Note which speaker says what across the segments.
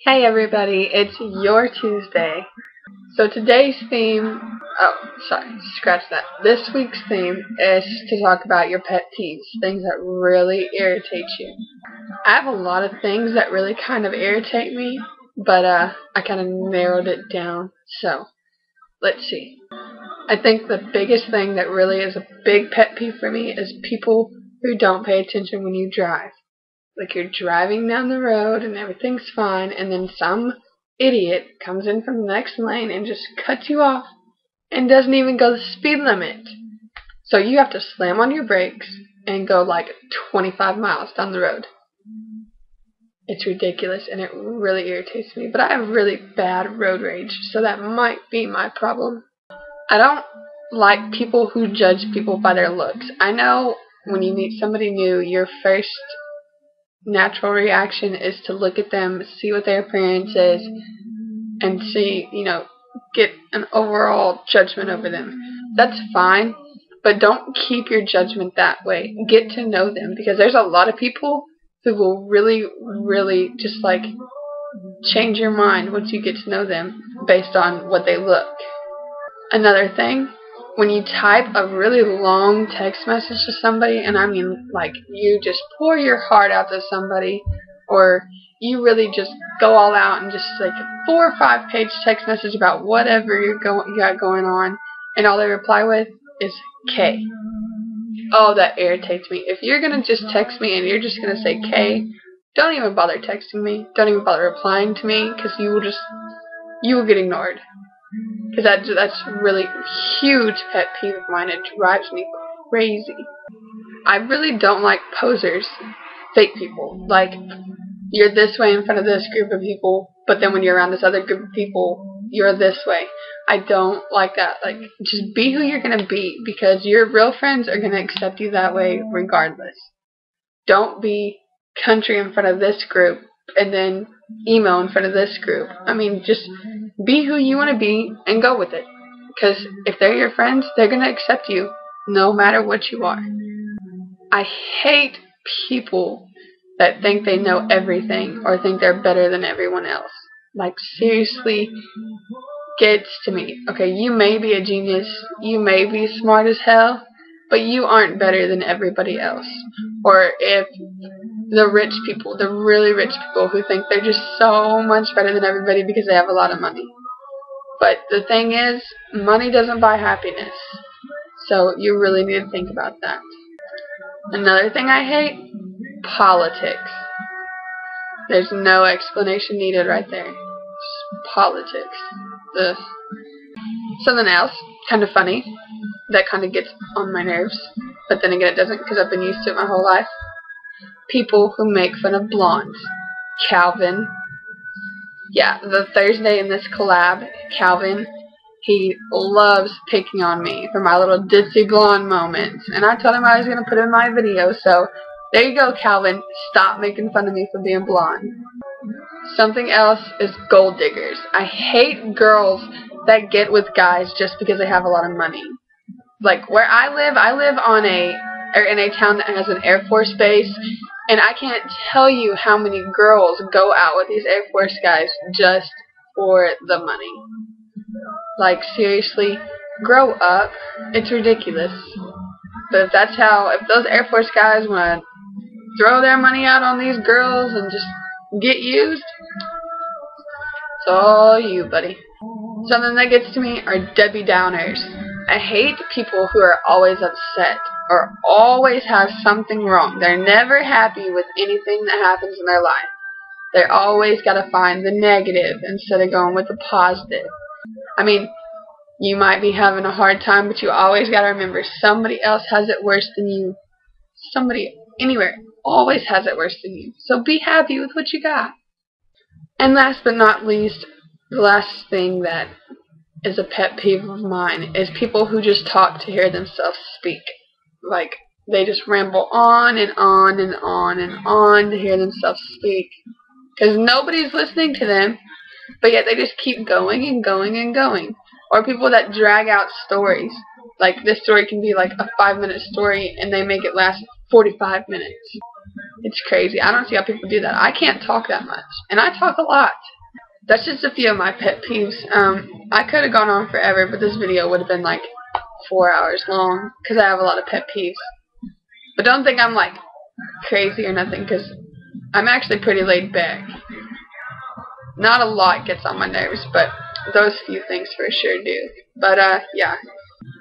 Speaker 1: Hey everybody, it's your Tuesday. So today's theme, scratch that. This week's theme is to talk about your pet peeves, things that really irritate you. I have a lot of things that really kind of irritate me, but I kind of narrowed it down. So, let's see. I think the biggest thing that really is a big pet peeve for me is people who don't pay attention when you drive. Like you're driving down the road and everything's fine, and then some idiot comes in from the next lane and just cuts you off and doesn't even go the speed limit. So you have to slam on your brakes and go like 25 miles down the road. It's ridiculous and it really irritates me, but I have really bad road rage, so that might be my problem. I don't like people who judge people by their looks. I know when you meet somebody new, your first natural reaction is to look at them, see what their appearance is, and see, get an overall judgment over them. That's fine, but don't keep your judgment that way. Get to know them, because there's a lot of people who will really, really just like change your mind once you get to know them based on what they look. Another thing, when you type a really long text message to somebody, and I mean like you just pour your heart out to somebody, or you really just go all out and just like a 4 or 5 page text message about whatever you got going on, and all they reply with is K. Oh, that irritates me. If you're going to just text me and you're just going to say K, don't even bother texting me. Don't even bother replying to me, because you will get ignored. Because that's really huge pet peeve of mine. It drives me crazy. I really don't like posers, fake people. Like, you're this way in front of this group of people, but then when you're around this other group of people, you're this way. I don't like that. Like, just be who you're going to be, because your real friends are going to accept you that way regardless. Don't be country in front of this group and then emo in front of this group. I mean, just be who you want to be and go with it. Because if they're your friends, they're going to accept you no matter what you are. I hate people that think they know everything or think they're better than everyone else. Like, seriously, gets to me. Okay, you may be a genius, you may be smart as hell, but you aren't better than everybody else. Or if the rich people, the really rich people who think they're just so much better than everybody because they have a lot of money. But the thing is, money doesn't buy happiness. So you really need to think about that. Another thing I hate, politics. There's no explanation needed right there. Just politics. Ugh. Something else, kind of funny, that kind of gets on my nerves, but then again it doesn't, because I've been used to it my whole life. People who make fun of blondes. Calvin. Yeah, the Thursday in this collab, Calvin, he loves picking on me for my little ditzy blonde moments. And I told him I was going to put it in my video, so there you go, Calvin. Stop making fun of me for being blonde. Something else is gold diggers. I hate girls that get with guys just because they have a lot of money. Like, where I live in a town that has an Air Force base, and I can't tell you how many girls go out with these Air Force guys just for the money. Like, seriously, grow up. It's ridiculous. But if those Air Force guys want to throw their money out on these girls and just get used, it's all you, buddy. Something that gets to me are Debbie Downers. I hate people who are always upset or always have something wrong. They're never happy with anything that happens in their life. They're always got to find the negative instead of going with the positive. I mean, you might be having a hard time, but you always got to remember somebody else has it worse than you. Somebody anywhere always has it worse than you. So be happy with what you got. And last but not least, the last thing that is a pet peeve of mine is people who just talk to hear themselves speak. Like, they just ramble on and on and on and on to hear themselves speak. Because nobody's listening to them, but yet they just keep going and going and going. Or people that drag out stories. Like, this story can be like a 5-minute story and they make it last 45 minutes. It's crazy. I don't see how people do that. I can't talk that much, and I talk a lot. That's just a few of my pet peeves. I could have gone on forever, but this video would have been like 4 hours long because I have a lot of pet peeves. But don't think I'm like crazy or nothing, because I'm actually pretty laid back. Not a lot gets on my nerves, but those few things for sure do. But yeah.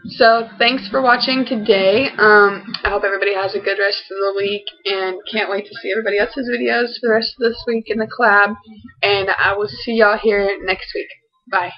Speaker 1: So thanks for watching today. I hope everybody has a good rest of the week, and can't wait to see everybody else's videos for the rest of this week in the collab. And I will see y'all here next week. Bye.